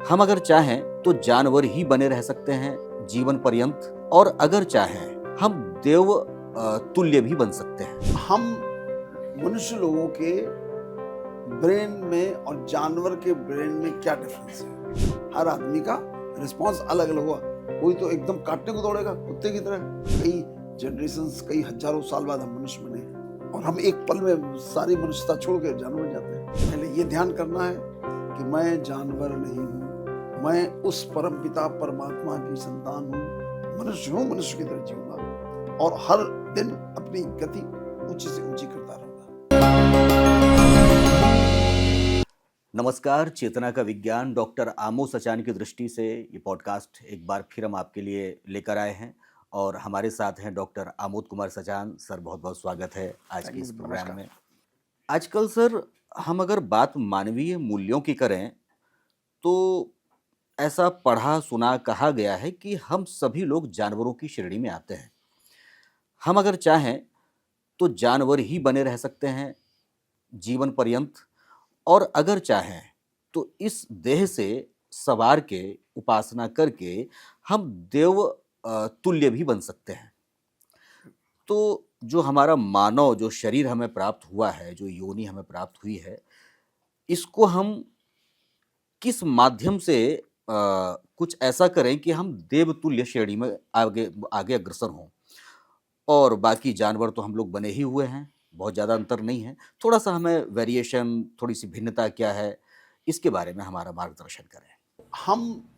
हम अगर चाहें तो जानवर ही बने रह सकते हैं जीवन पर्यंत, और अगर चाहें हम देव तुल्य भी बन सकते हैं। हम मनुष्य लोगों के ब्रेन में और जानवर के ब्रेन में क्या डिफरेंस है? हर आदमी का रिस्पॉन्स अलग अलग हुआ। कोई तो एकदम काटने को दौड़ेगा कुत्ते की तरह। कई जनरेशंस, कई हजारों साल बाद हम मनुष्य बने हैं और हम एक पल में सारी मनुष्यता छोड़ के जानवर बन जाते हैं। पहले ये ध्यान करना है कि मैं जानवर नहीं हूँ, मैं उस परम पिता परमात्मा की संतान हूँ, मनुष्य हूँ, मनुष्य की तरह जीऊंगा और हर दिन अपनी गति ऊंची से ऊंची करता रहूंगा। नमस्कार, चेतना का विज्ञान डॉक्टर आमोस सचान की दृष्टि से ये पॉडकास्ट एक बार फिर हम आपके लिए लेकर आए हैं और हमारे साथ हैं डॉक्टर आमोद कुमार सचान। सर, बहुत बहुत स्वागत है आज के इस प्रोग्राम में। आजकल सर, हम अगर बात मानवीय मूल्यों की करें तो ऐसा पढ़ा सुना कहा गया है कि हम सभी लोग जानवरों की श्रेणी में आते हैं। हम अगर चाहें तो जानवर ही बने रह सकते हैं जीवन पर्यंत, और अगर चाहें तो इस देह से सवार के उपासना करके हम देव तुल्य भी बन सकते हैं। तो जो हमारा मानव जो शरीर हमें प्राप्त हुआ है, जो योनि हमें प्राप्त हुई है, इसको हम किस माध्यम से कुछ ऐसा करें कि हम देवतुल्य श्रेणी में आगे आगे अग्रसर हों, और बाकी जानवर तो हम लोग बने ही हुए हैं, बहुत ज़्यादा अंतर नहीं है। थोड़ा-सा हमें वेरिएशन, थोड़ी-सी भिन्नता क्या है, इसके बारे में हमारा मार्गदर्शन करें। हम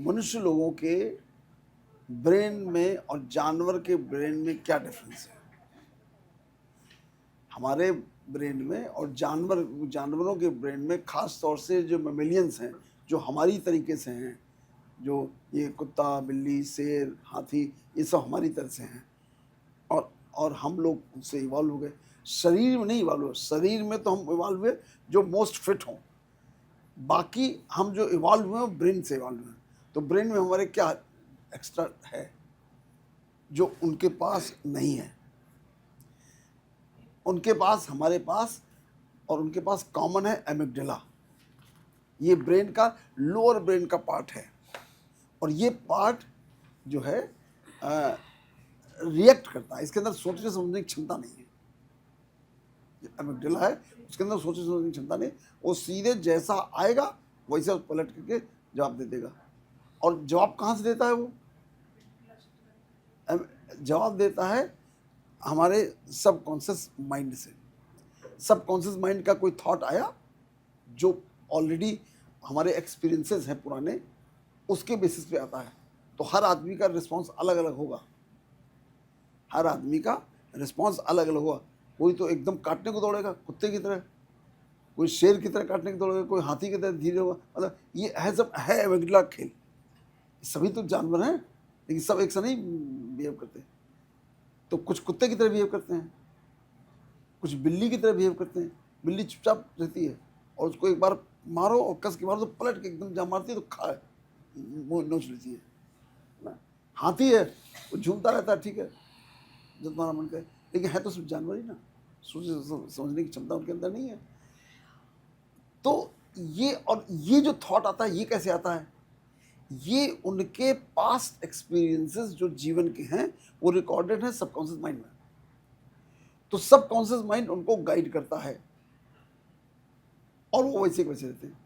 मनुष्य लोगों के ब्रेन में और जानवर के ब्रेन में क्या डिफरेंस है? हमारे ब्रेन में और जानवरों के ब्रेन में, खास तौर से जो मेमेलियंस हैं, जो हमारी तरीके से हैं, जो ये कुत्ता, बिल्ली, शेर, हाथी, ये सब हमारी तरह से हैं और हम लोग उनसे इवॉल्व हो गए। शरीर में नहीं इवॉल्व हुए, शरीर में तो हम इवॉल्व हुए जो मोस्ट फिट हों। बाकी हम जो इवॉल्व हुए हैं ब्रेन से इवॉल्व हुए। तो ब्रेन में हमारे क्या एक्स्ट्रा है जो उनके पास नहीं है? उनके पास, हमारे पास और उनके पास कॉमन है एमिगडाला। ये ब्रेन का लोअर ब्रेन का पार्ट है और ये पार्ट जो है रिएक्ट करता है। इसके अंदर सोचने समझने की क्षमता नहीं है। एमिगडाला है, उसके अंदर सोचने समझने की क्षमता नहीं। वो सीधे जैसा आएगा वैसे पलट करके जवाब दे देगा। और जवाब कहाँ से देता है? वो जवाब देता है हमारे सबकॉन्शियस माइंड से। सबकॉन्शियस माइंड का कोई थॉट आया जो ऑलरेडी हमारे एक्सपीरियंसेस हैं पुराने, उसके बेसिस पे आता है। तो हर आदमी का रिस्पॉन्स अलग अलग होगा। हर आदमी का रिस्पॉन्स अलग अलग होगा। कोई तो एकदम काटने को दौड़ेगा कुत्ते की तरह, कोई शेर की तरह काटने को दौड़ेगा, कोई हाथी की तरह धीरे होगा। मतलब ये है, सब है एमिगडाला खेल। सभी तो जानवर हैं लेकिन सब एक सा नहीं बिहेव करते। तो कुछ कुत्ते की तरह बिहेव करते हैं, कुछ बिल्ली की तरह बिहेव करते हैं। बिल्ली चुपचाप रहती है और उसको एक बार मारो और कस के मारो तो पलट के एकदम जहाँ मारती है तो खा मुँह नोच लेती है ना। हाथी है, वो झूमता रहता है, ठीक है, जब तुम्हारा मन करे, लेकिन है तो सब जानवर ही ना। समझने की क्षमता उनके अंदर नहीं है। तो ये जो थॉट आता है, ये कैसे आता है? ये उनके पास्ट एक्सपीरियंसेस जो जीवन के हैं वो रिकॉर्डेड है सबकॉन्शियस माइंड में। तो सबकॉन्शियस माइंड उनको गाइड करता है और वो वैसे वैसे रहते हैं,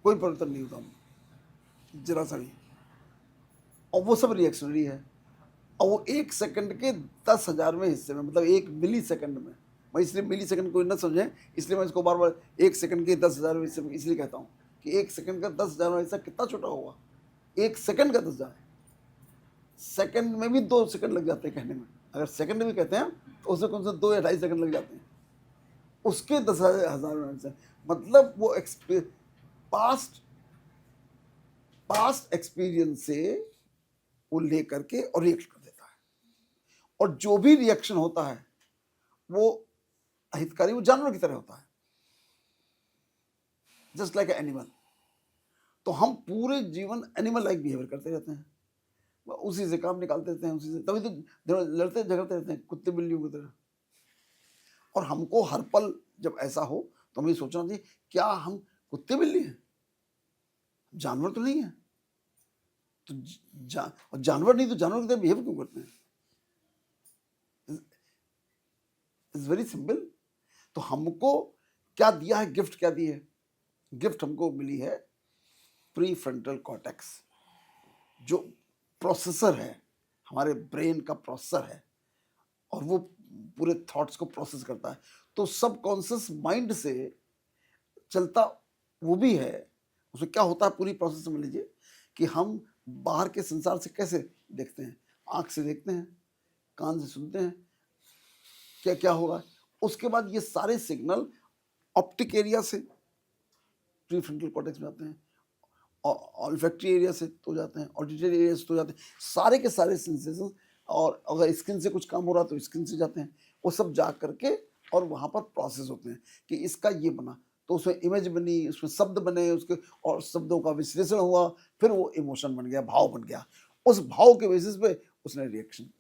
कोई परिवर्तन नहीं होता उनमें, जरा सा भी। और वो सब रिएक्शनरी है और वो 1 सेकंड के 10,000वें हिस्से में, मतलब 1 मिली सेकंड में। मैं इसलिए मिली सेकंड कोई ना समझे, इसलिए मैं इसको बार बार 1 सेकंड के 10,000वें हिस्से में इसलिए कहता हूँ कि 1 सेकंड का 10,000वां हिस्सा कितना छोटा होगा। 1 सेकंड का 10,000, सेकंड में भी 2 सेकंड लग जाते हैं कहने में। अगर सेकंड भी कहते हैं तो उसमें कौन से 2 या 2.5 सेकंड लग जाते हैं, उसके 10,000 से। मतलब वो पास्ट एक्सपीरियंस से वो ले करके और रिएक्ट कर देता है। और जो भी रिएक्शन होता है वो अहितकारी, वो जानवर की तरह होता है, जस्ट लाइक एनिमल। तो हम पूरे जीवन एनिमल लाइक बिहेवियर करते रहते हैं, उसी से काम निकालते रहते हैं, उसी से, तभी तो लड़ते झगड़ते रहते हैं कुत्ते बिल्लियों की तरह। और हमको हर पल जब ऐसा हो तो हमें सोचना चाहिए, क्या हम कुत्ते बिल्ली हैं? जानवर तो नहीं है, तो और जानवर नहीं तो जानवर की तरह बिहेव क्यों करते हैं? It's very simple. तो हमको क्या दिया है, गिफ्ट क्या दी है? गिफ्ट हमको मिली है प्री फ्रंटल कॉर्टेक्स, जो प्रोसेसर है, हमारे ब्रेन का प्रोसेसर है, और वो पूरे थॉट्स को प्रोसेस करता है। तो सबकॉन्शियस माइंड से चलता वो भी है। उसमें क्या होता है, पूरी प्रोसेस समझ लीजिए कि हम बाहर के संसार से कैसे देखते हैं। आंख से देखते हैं, कान से सुनते हैं, क्या क्या हो रहा है। उसके बाद ये सारे सिग्नल ऑप्टिक एरिया से प्रीफ्रंटल कॉर्टेक्स में आते हैं, ऑल्फैक्टरी एरिया से तो जाते हैं, ऑडिटरी एरिया से तो जाते हैं, सारे के सारे सेंसेशन। और अगर स्किन से कुछ काम हो रहा है तो स्किन से जाते हैं, वो सब जा करके और वहाँ पर प्रोसेस होते हैं कि इसका ये बना, तो उसमें इमेज बनी, उसमें शब्द बने, उसके और शब्दों का विश्लेषण हुआ, फिर वो इमोशन बन गया, भाव बन गया। उस भाव के बेसिस पे उसने रिएक्शन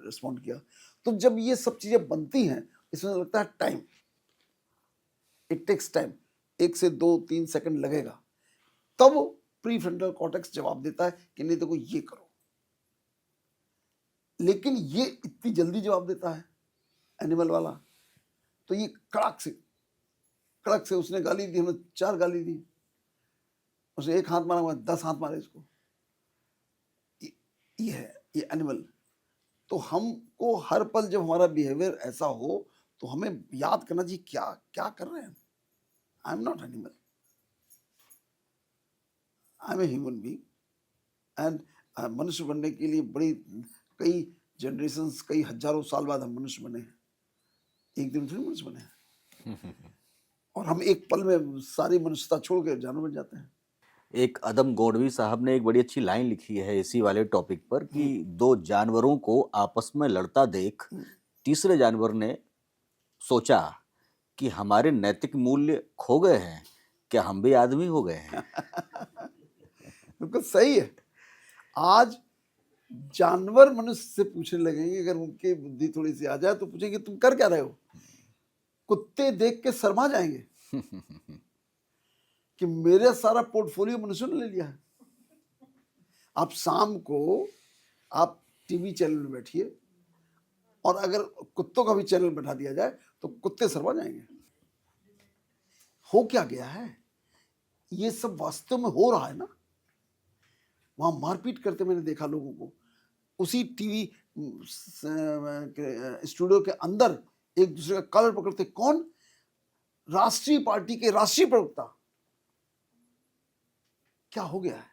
रिस्पॉन्ड किया। तो जब ये सब चीज़ें बनती हैं, इसमें लगता है टाइम, इट टेक्स टाइम, 1 से 2-3 सेकंड लगेगा, तब प्री फ्रंटल कॉर्टेक्स जवाब देता है कि नहीं देखो ये करो। लेकिन ये इतनी जल्दी जवाब देता है एनिमल वाला, तो ये कड़क से उसने गाली दी, हमें 4 गाली दी, उसने 1 हाथ मारा, 10 हाथ मारे इसको। ये है ये एनिमल। तो हमको हर पल जब हमारा बिहेवियर ऐसा हो तो हमें याद करना चाहिए क्या क्या कर रहे हैं। I am not animal, I am a human being. And मनुष्य बनने के लिए बड़ी कई जनरेशंस, कई हजारों साल बाद हम मनुष्य बने हैं, एक दिन फिर मनुष्य बने हैं। और हम एक पल में सारी मनुष्यता छोड़ के जानवर बन जाते हैं। एक अदम गोडवी साहब ने एक बड़ी अच्छी लाइन लिखी है इसी वाले टॉपिक पर कि 2 जानवरों को आपस में लड़ता देख तीसरे जानवर ने सोचा कि हमारे नैतिक मूल्य खो गए हैं, क्या हम भी आदमी हो गए हैं? बिल्कुल सही है। आज जानवर मनुष्य से पूछने लगेंगे, अगर उनकी बुद्धि थोड़ी सी आ जाए तो पूछेंगे तुम कर क्या रहे हो। कुत्ते देख के शर्मा जाएंगे कि मेरा सारा पोर्टफोलियो मनुष्य ने ले लिया है। आप शाम को आप टीवी चैनल में बैठिए, और अगर कुत्तों का भी चैनल बैठा दिया जाए तो कुत्ते शर्मा जाएंगे। हो क्या गया है, ये सब वास्तव में हो रहा है ना। वहां मारपीट करते मैंने देखा लोगों को, उसी टीवी स्टूडियो के अंदर एक दूसरे का कॉलर पकड़ते। कौन? राष्ट्रीय पार्टी के राष्ट्रीय प्रवक्ता। क्या हो गया है?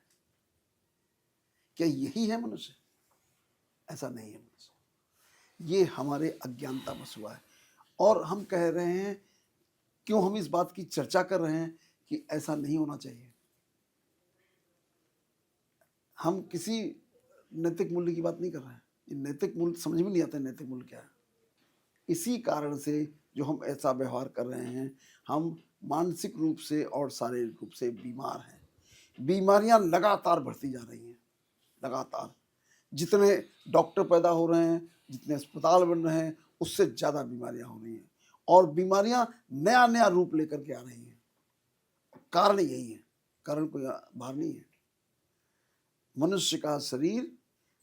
क्या यही है मनुष्य? ऐसा नहीं है मनुष्य, ये हमारे अज्ञानता बस हुआ है। और हम कह रहे हैं, क्यों हम इस बात की चर्चा कर रहे हैं कि ऐसा नहीं होना चाहिए। हम किसी नैतिक मूल्य की बात नहीं कर रहे हैं, ये नैतिक मूल्य समझ में नहीं आता नैतिक मूल्य क्या है। इसी कारण से जो हम ऐसा व्यवहार कर रहे हैं, हम मानसिक रूप से और शारीरिक रूप से बीमार हैं। बीमारियां लगातार बढ़ती जा रही हैं, लगातार। जितने डॉक्टर पैदा हो रहे हैं, जितने अस्पताल बन रहे हैं, उससे ज़्यादा बीमारियां हो रही हैं, और बीमारियां नया नया रूप लेकर के आ रही हैं। कारण यही है, कारण कोई बाहर नहीं है। मनुष्य का शरीर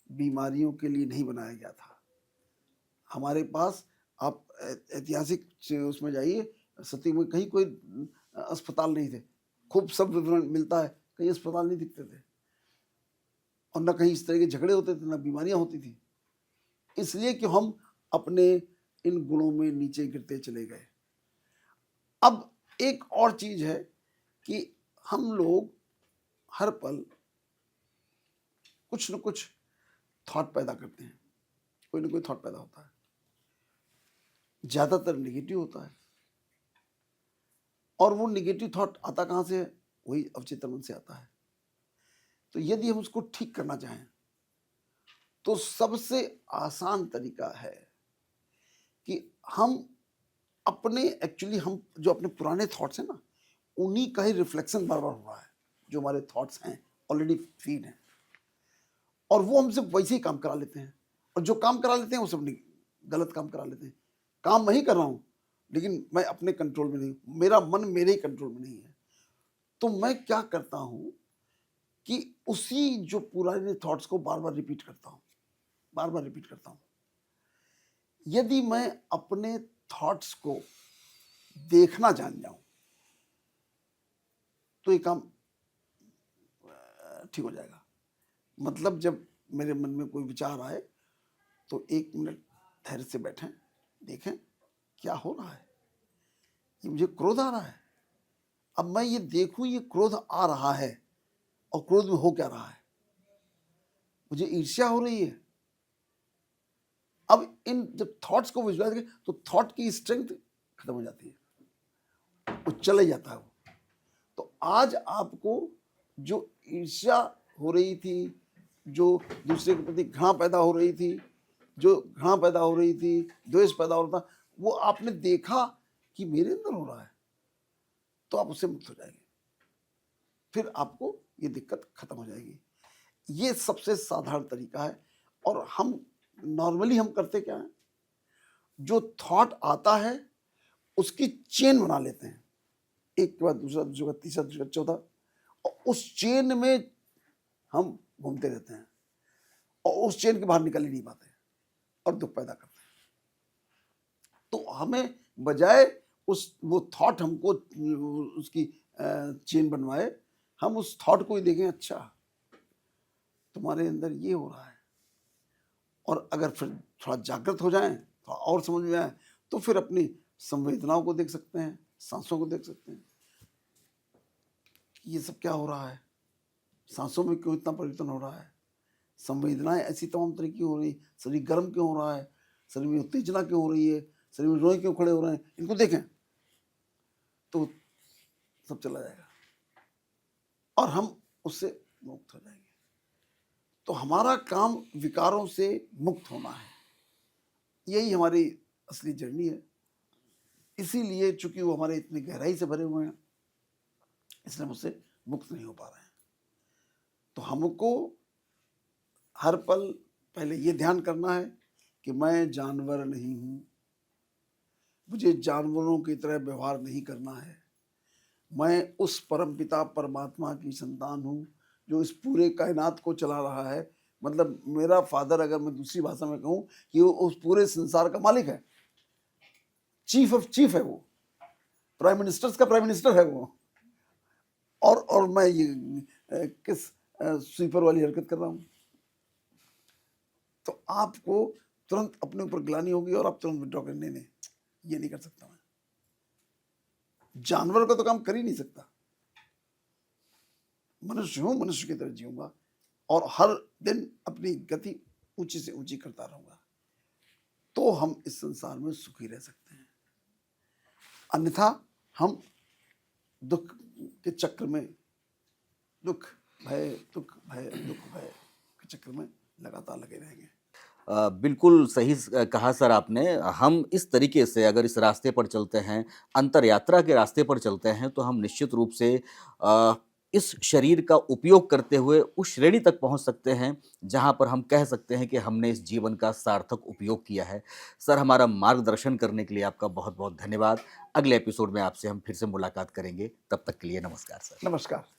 बीमारियों के लिए नहीं बनाया गया था। हमारे पास, आप ऐतिहासिक उसमें जाइए, सतयुग में कहीं कोई अस्पताल नहीं थे। खूब सब विवरण मिलता है, कहीं अस्पताल नहीं दिखते थे, और न कहीं इस तरह के झगड़े होते थे, न बीमारियां होती थी। इसलिए कि हम अपने इन गुणों में नीचे गिरते चले गए। अब एक और चीज है कि हम लोग हर पल कुछ न कुछ थॉट पैदा करते हैं, कोई ना कोई थॉट पैदा होता है, ज्यादातर निगेटिव होता है। और वो निगेटिव थॉट आता कहाँ से है? वही अवचेतन मन से आता है। तो यदि हम उसको ठीक करना चाहें तो सबसे आसान तरीका है कि हम एक्चुअली हम जो अपने पुराने थॉट्स हैं ना, उन्हीं का ही रिफ्लेक्शन बार बार हो रहा है। जो हमारे थॉट्स हैं ऑलरेडी फीड हैं, और वो हमसे वैसे ही काम करा लेते हैं, और जो काम करा लेते हैं वो सब गलत काम करा लेते हैं। काम मैं ही कर रहा हूँ, लेकिन मैं अपने कंट्रोल में नहीं हूँ, मेरा मन मेरे ही कंट्रोल में नहीं है। तो मैं क्या करता हूँ कि उसी जो पुराने थॉट्स को बार बार रिपीट करता हूँ, बार बार रिपीट करता हूँ। यदि मैं अपने थॉट्स को देखना जान जाऊं तो ये काम ठीक हो जाएगा। मतलब जब मेरे मन में कोई विचार आए तो 1 मिनट धैर्य से बैठें, देखें क्या हो रहा है। ये मुझे क्रोध आ रहा है, अब मैं ये देखूं ये क्रोध आ रहा है और क्रोध में हो क्या रहा है। मुझे ईर्ष्या हो रही है। अब इन जब थॉट्स को विजुअलाइज करें तो थॉट की स्ट्रेंथ खत्म हो जाती है, वो चले जाता है वो। तो आज आपको जो ईर्ष्या हो रही थी, जो दूसरे के प्रति घृणा पैदा हो रही थी, जो घृणा पैदा हो रही थी, द्वेष पैदा हो रहा था, वो आपने देखा कि मेरे अंदर हो रहा है, तो आप उससे मुक्त हो जाएंगे। फिर आपको ये दिक्कत खत्म हो जाएगी। ये सबसे साधारण तरीका है। और हम नॉर्मली हम करते क्या है, जो थॉट आता है उसकी चेन बना लेते हैं, एक के बाद दूसरा, दूसरे के बाद तीसरा, दूसरे का चौथा, और उस चेन में हम घूमते रहते हैं और उस चेन के बाहर निकल ही नहीं पाते और दुख पैदा करते हैं। तो हमें बजाय वो थॉट हमको उसकी चेन बनवाए, हम उस थॉट को ही देखें, अच्छा तुम्हारे अंदर ये हो रहा है। और अगर फिर थोड़ा जागृत हो जाएं, थोड़ा और समझ में आए, तो फिर अपनी संवेदनाओं को देख सकते हैं, सांसों को देख सकते हैं, ये सब क्या हो रहा है, सांसों में क्यों इतना परिवर्तन हो रहा है, संवेदनाएं ऐसी तमाम तरह की हो रही, शरीर गर्म क्यों हो रहा है, शरीर में उत्तेजना क्यों हो रही है, शरीर में रोए क्यों खड़े हो रहे हैं, इनको देखें तो सब चला जाएगा और हम उससे मुक्त हो जाएंगे। तो हमारा काम विकारों से मुक्त होना है, यही हमारी असली जर्नी है। इसीलिए चूंकि वो हमारे इतनी गहराई से भरे हुए हैं, इसलिए मुझसे मुक्त नहीं हो पा रहे हैं। तो हमको हर पल पहले ये ध्यान करना है कि मैं जानवर नहीं हूं, मुझे जानवरों की तरह व्यवहार नहीं करना है। मैं उस परमपिता परमात्मा की संतान हूं जो इस पूरे कायनात को चला रहा है। मतलब मेरा फादर, अगर मैं दूसरी भाषा में कहूं, कि वो उस पूरे संसार का मालिक है, चीफ ऑफ चीफ है, वो प्राइम मिनिस्टर्स का प्राइम मिनिस्टर है वो। और मैं ये किस स्वीपर वाली हरकत कर रहा हूं। तो आपको तुरंत अपने ऊपर ग्लानि होगी और आप तुरंत विड्रॉ करने, नहीं, ये नहीं कर सकता मैं, जानवर का तो काम कर ही नहीं सकता। मनुष्य हूं, मनुष्य की तरह जीऊंगा और हर दिन अपनी गति ऊंची से ऊंची करता रहूंगा, तो हम इस संसार में सुखी रह सकते हैं। अन्यथा हम दुख के चक्र में, दुख भय दुख भय दुख भय के चक्र में लगातार लगे रहेंगे। बिल्कुल सही कहा सर आपने। हम इस तरीके से अगर इस रास्ते पर चलते हैं, अंतर यात्रा के रास्ते पर चलते हैं, तो हम निश्चित रूप से इस शरीर का उपयोग करते हुए उस श्रेणी तक पहुंच सकते हैं जहां पर हम कह सकते हैं कि हमने इस जीवन का सार्थक उपयोग किया है। सर, हमारा मार्गदर्शन करने के लिए आपका बहुत बहुत धन्यवाद। अगले एपिसोड में आपसे हम फिर से मुलाकात करेंगे। तब तक के लिए नमस्कार सर। नमस्कार।